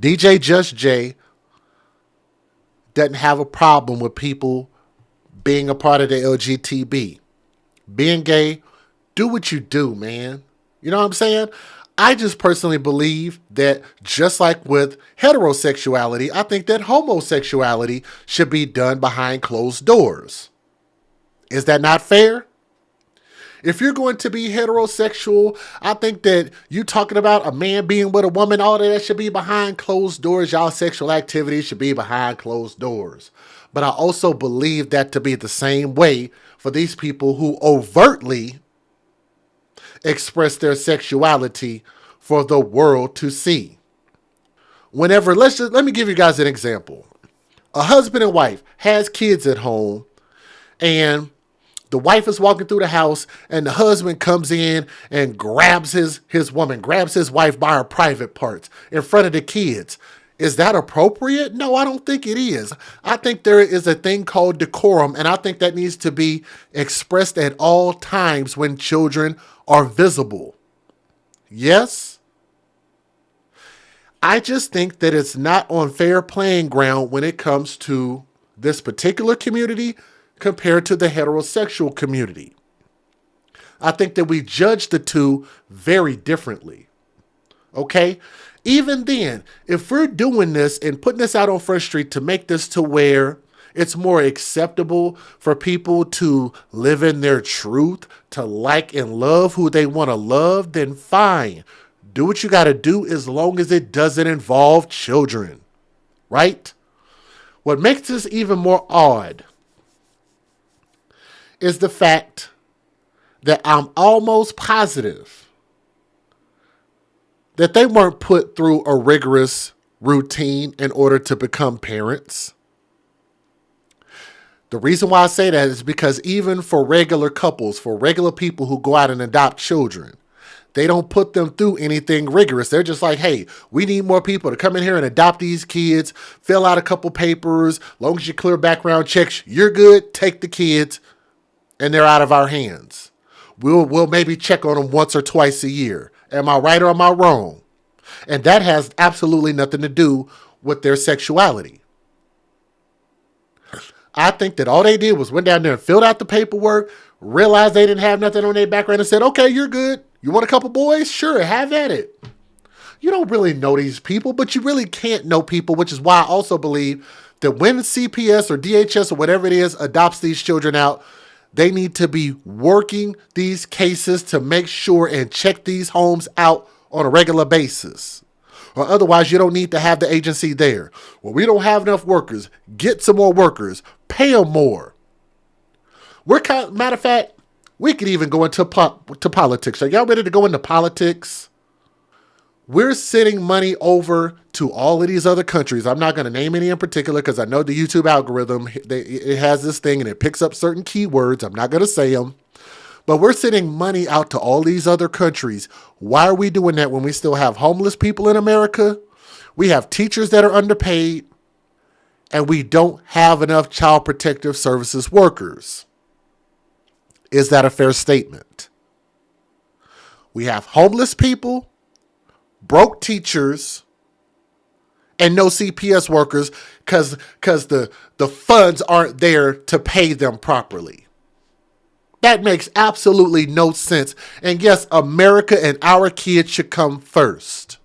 DJ Just Jay doesn't have a problem with people being a part of the LGTB. Being gay, do what you do, man. You know what I'm saying? I just personally believe that just like with heterosexuality, I think that homosexuality should be done behind closed doors. Is that not fair? If you're going to be heterosexual, I think that you talking about a man being with a woman, all of that should be behind closed doors. Y'all sexual activity should be behind closed doors. But I also believe that to be the same way for these people who overtly express their sexuality for the world to see. Let me give you guys an example. A husband and wife has kids at home, and the wife is walking through the house and the husband comes in and grabs his woman, grabs his wife by her private parts in front of the kids. Is that appropriate? No, I don't think it is. I think there is a thing called decorum, and I think that needs to be expressed at all times when children are visible. Yes? I just think that it's not on fair playing ground when it comes to this particular community compared to the heterosexual community. I think that we judge the two very differently. Okay? Even then, if we're doing this and putting this out on First Street to make this to where it's more acceptable for people to live in their truth, to like and love who they want to love, then fine. Do what you got to do as long as it doesn't involve children. Right? What makes this even more odd is the fact that I'm almost positive that they weren't put through a rigorous routine in order to become parents. The reason why I say that is because even for regular couples, for regular people who go out and adopt children, they don't put them through anything rigorous. They're just like, hey, we need more people to come in here and adopt these kids, fill out a couple papers. Long as you clear background checks, you're good. Take the kids, and they're out of our hands. We'll maybe check on them once or twice a year. Am I right or am I wrong? And that has absolutely nothing to do with their sexuality. I think that all they did was went down there and filled out the paperwork, realized they didn't have nothing on their background and said, okay, you're good. You want a couple boys? Sure, have at it. You don't really know these people, but you really can't know people, which is why I also believe that when CPS or DHS or whatever it is adopts these children out, they need to be working these cases to make sure and check these homes out on a regular basis. Or otherwise, you don't need to have the agency there. Well, we don't have enough workers. Get some more workers. Pay them more. Matter of fact, we could even go into politics. Are y'all ready to go into politics? We're sending money over to all of these other countries. I'm not going to name any in particular because I know the YouTube algorithm, it has this thing and it picks up certain keywords. I'm not going to say them. But we're sending money out to all these other countries. Why are we doing that when we still have homeless people in America? We have teachers that are underpaid. And we don't have enough child protective services workers. Is that a fair statement? We have homeless people, broke teachers, and no CPS workers because the funds aren't there to pay them properly. That makes absolutely no sense. And yes, America and our kids should come first.